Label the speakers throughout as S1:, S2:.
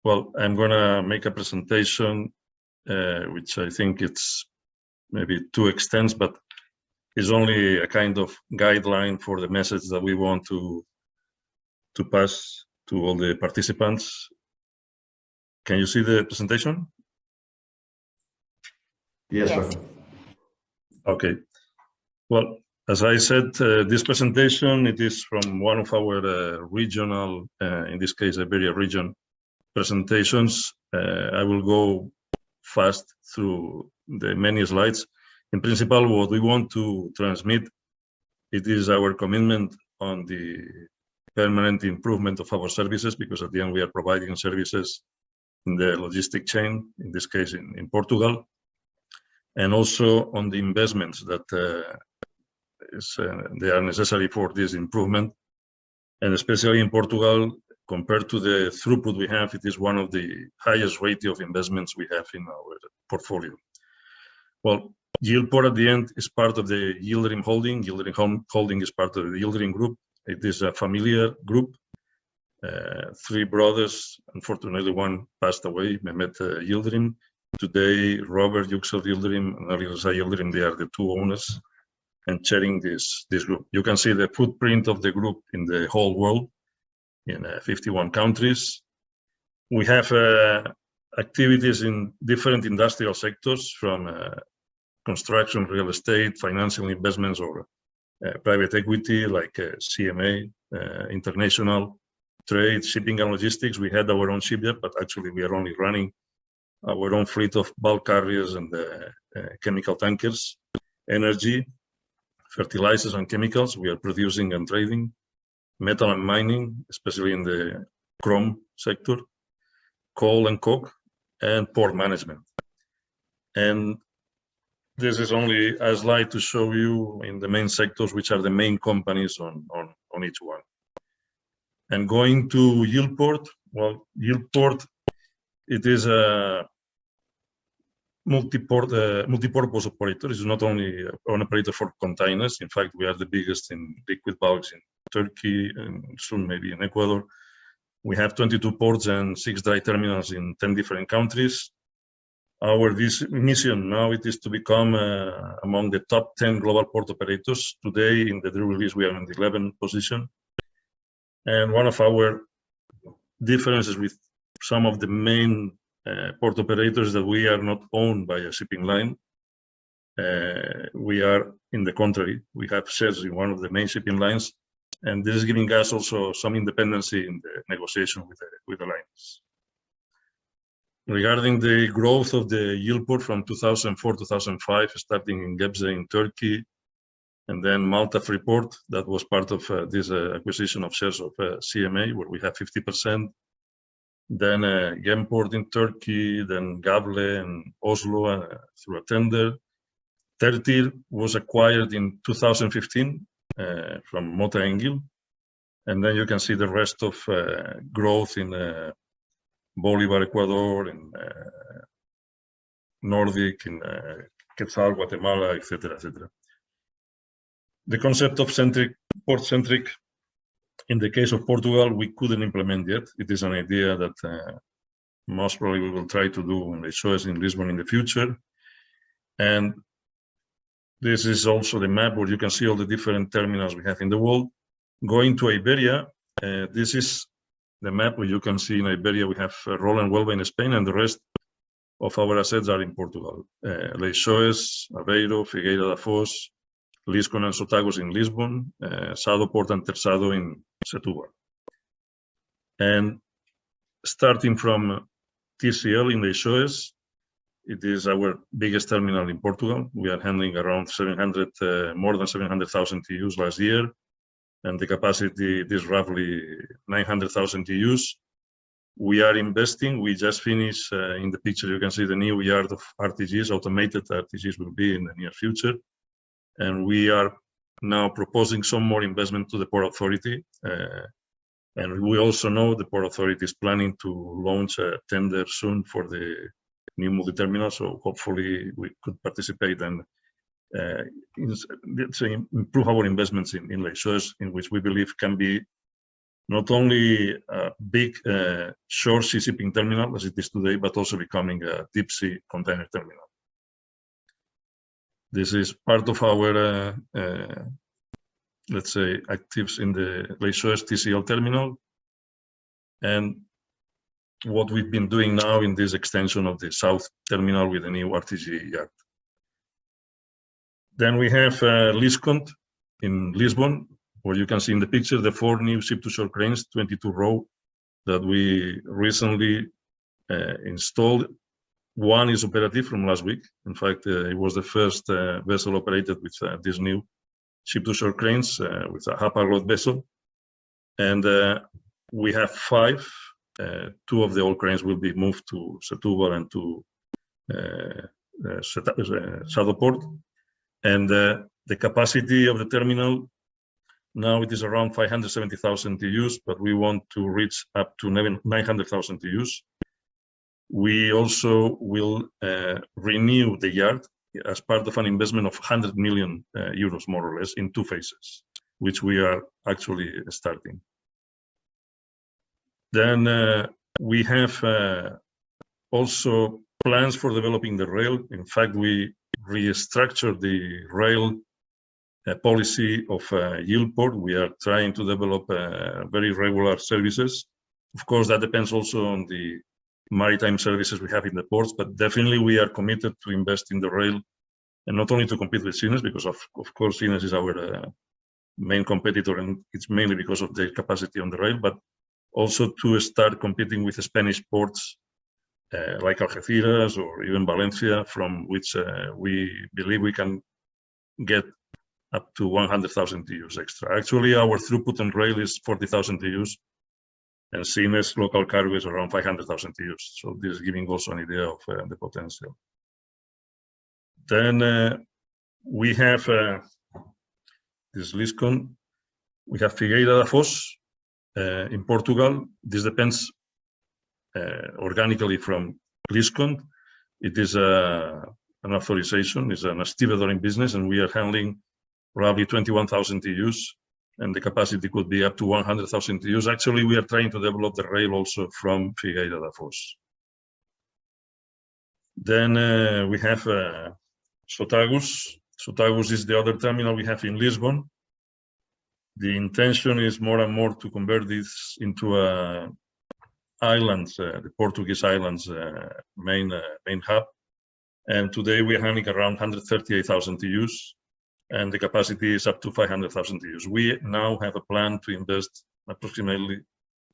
S1: Well, I'm gonna make a presentation, which I think it's maybe too extensive, but is only a kind of guideline for the message that we want to pass to all the participants. Can you see the presentation?
S2: Yes, sir.
S1: Okay. Well, as I said, this presentation, it is from one of our regional, in this case, Iberia region presentations. I will go fast through the many slides. In principle, what we want to transmit, it is our commitment on the permanent improvement of our services, because at the end we are providing services in the logistic chain, in this case in Portugal, and also on the investments that they are necessary for this improvement. And especially in Portugal, compared to the throughput we have, it is one of the highest rate of investments we have in our portfolio. Well, YILPORT at the end is part of the Yildirim Holding. Yildirim Holding is part of the Yildirim Group. It is a familiar group. 3 brothers, unfortunately one passed away, Mehmet Yildirim. Today, Robert Yüksel Yildirim and Ali Rıza Yildirim, they are the 2 owners and chairing this group. You can see the footprint of the group in the whole world, in 51 countries. We have activities in different industrial sectors, from construction, real estate, financial investments, or private equity, like CMA, international trade, shipping and logistics. We had our own shipyard, but actually we are only running our own fleet of bulk carriers and chemical tankers. Energy, fertilizers and chemicals, we are producing and trading. Metal and mining, especially in the chrome sector. Coal and coke, and port management. And this is only a slide to show you in the main sectors, which are the main companies on each one. And going to YILPORT, well, YILPORT, it is a multi-purpose operator. It's not only an operator for containers. In fact, we are the biggest in liquid bulks in Turkey and soon maybe in Ecuador. We have 22 ports and 6 dry terminals in 10 different countries. Our mission now, it is to become among the top 10 global port operators. Today, in the drill release, we are in the 11th position. And one of our differences with some of the main port operators that we are not owned by a shipping line. We are, in the contrary, we have shares in one of the main shipping lines, and this is giving us also some independence in the negotiation with the lines. Regarding the growth of the YILPORT from 2004-2005, starting in Gebze in Turkey, and then Malta Freeport, that was part of this acquisition of shares of CMA, where we have 50%. Then Gemport in Turkey, then Gable and Oslo through a tender. Tertir was acquired in 2015 from Mota Engil. And then you can see the rest of growth in Bolivar, Ecuador, in Nordic, in Quetzal, Guatemala, etc., etc. The concept of port-centric, in the case of Portugal, we couldn't implement yet. It is an idea that most probably we will try to do in the shows in Lisbon in the future. And this is also the map where you can see all the different terminals we have in the world. Going to Iberia, this is the map where you can see in Iberia we have Roland Huelva in Spain, and the rest of our assets are in Portugal. Leixões, Aveiro, Figueira da Foz, Liscon and Sotagos in Lisbon, Sado Port and Terçado in Setúbal. And starting from TCL in Leixões, it is our biggest terminal in Portugal. We are handling around more than 700,000 TEUs last year, and the capacity is roughly 900,000 TEUs. We are investing. We just finished, in the picture you can see the new yard of RTGs, automated RTGs will be in the near future. And we are now proposing some more investment to the Port Authority. And we also know the Port Authority is planning to launch a tender soon for the new multi-terminal, so hopefully we could participate and improve our investments in Leixões, in which we believe can be not only a big shore sea shipping terminal as it is today, but also becoming a deep sea container terminal. This is part of our, let's say, actives in the Lake Suez TCL terminal, and what we've been doing now in this extension of the south terminal with a new RTG yard. Then we have Liscont in Lisbon, where you can see in the picture the 4 new ship-to-shore cranes, 22 row, that we recently installed. One is operative from last week. In fact, it was the first vessel operated with these new ship-to-shore cranes with a Hapag-Lloyd vessel. And we have 5. 2 of the old cranes will be moved to Setúbal and to YILPORT. And the capacity of the terminal, now it is around 570,000 TEUs, but we want to reach up to 900,000 TEUs. We also will renew the yard as part of an investment of 100 million euros, more or less, in 2 phases, which we are actually starting. Then we have also plans for developing the rail. In fact, we restructured the rail policy of YILPORT. We are trying to develop very regular services. Of course, that depends also on the maritime services we have in the ports, but definitely we are committed to invest in the rail, and not only to compete with Sines, because of course Sines is our main competitor, and it's mainly because of their capacity on the rail, but also to start competing with the Spanish ports like Algeciras or even Valencia, from which we believe we can get up to 100,000 TEUs extra. Actually, our throughput on rail is 40,000 TEUs, and Sines local cargo is around 500,000 TEUs. So this is giving also an idea of the potential. Then we have this Liscon. We have Figueira da Foz in Portugal. This depends organically from Liscon. It is an authorization, it's an stevedoring business, and we are handling roughly 21,000 TEUs, and the capacity could be up to 100,000 TEUs. Actually, we are trying to develop the rail also from Figueira da Foz. Then we have Sotagus. Sotagus is the other terminal we have in Lisbon. The intention is more and more to convert this into islands, the Portuguese islands main hub. And today we are handling around 138,000 TEUs, and the capacity is up to 500,000 TEUs. We now have a plan to invest approximately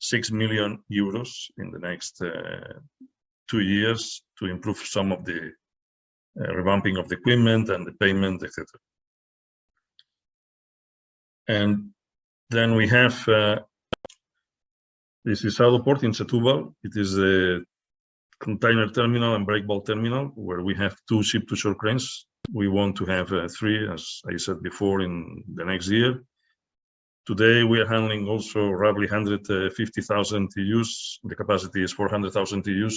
S1: 6 million euros in the next 2 years to improve some of the revamping of the equipment and the payment, etc. And then we have this is YILPORT in Setúbal. It is the container terminal and break bulk terminal where we have 2 ship-to-shore cranes. We want to have 3, as I said before, in the next year. Today we are handling also roughly 150,000 TEUs. The capacity is 400,000 TEUs,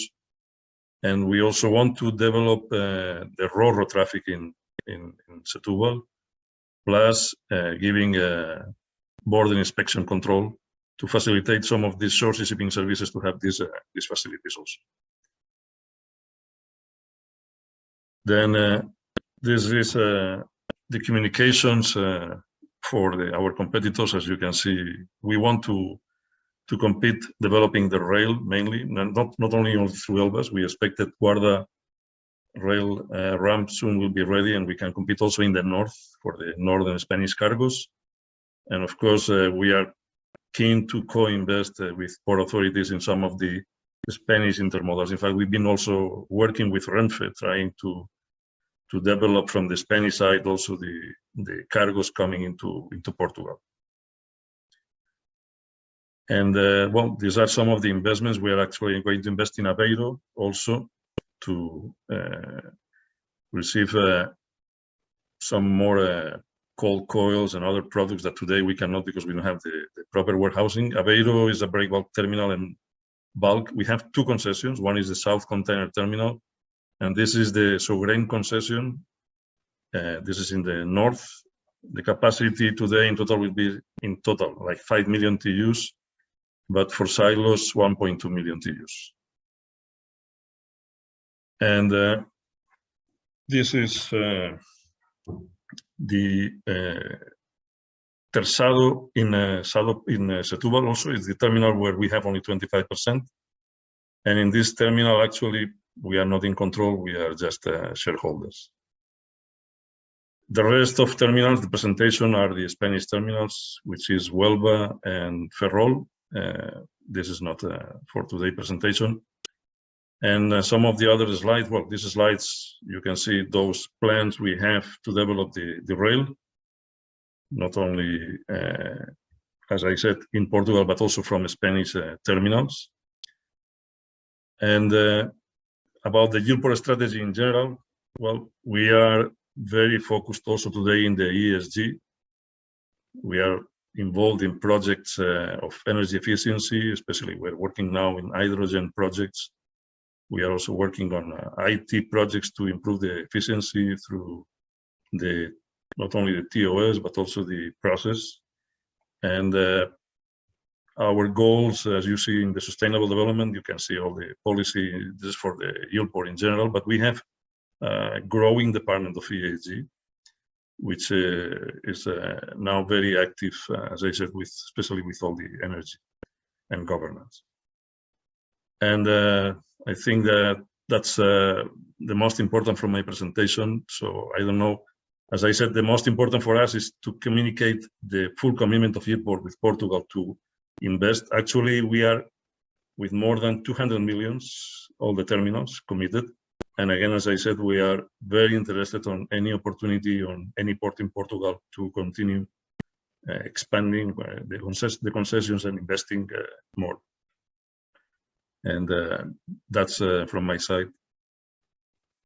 S1: and we also want to develop the ro-ro traffic in Setúbal, plus giving border inspection control to facilitate some of these shore shipping services to have these facilities also. Then this is the communications for our competitors. As you can see, we want to compete developing the rail mainly, not only through Elbas. We expect that Guarda rail ramp soon will be ready, and we can compete also in the north for the northern Spanish cargos. And of course, we are keen to co-invest with port authorities in some of the Spanish intermodals. In fact, we've been also working with Renfe, trying to develop from the Spanish side also the cargos coming into Portugal. And well, these are some of the investments. We are actually going to invest in Aveiro also to receive some more cold coils and other products that today we cannot because we don't have the proper warehousing. Aveiro is a break bulk terminal and bulk. We have 2 concessions. One is the South Container Terminal, and this is the Sograin concession. This is in the north. The capacity today in total will be like 5 million TEUs. but for silos, 1.2 million TEUs. And this is the Tersado in Setúbal also is the terminal where we have only 25%. And in this terminal, actually, we are not in control, we are just shareholders. The rest of terminals, the presentation are the Spanish terminals, which is Huelva and Ferrol. This is not for today's presentation. And some of the other slides, well, these slides, you can see those plans we have to develop the rail, not only, as I said, in Portugal, but also from Spanish terminals. And about the YILPORT strategy in general, well, we are very focused also today in the ESG. We are involved in projects of energy efficiency, especially we're working now in hydrogen projects. We are also working on IT projects to improve the efficiency through not only the TOS, but also the process. And our goals, as you see in the sustainable development, you can see all the policy, this is for the YILPORT in general, but we have a growing department of ESG, which is now very active, as I said, especially with all the energy and governance. And I think that's the most important from my presentation. So I don't know, as I said, the most important for us is to communicate the full commitment of YILPORT with Portugal to invest. Actually, we are with more than 200 millions, all the terminals committed. And again, as I said, we are very interested on any opportunity on any port in Portugal to continue expanding the concessions and investing more. And that's from my side.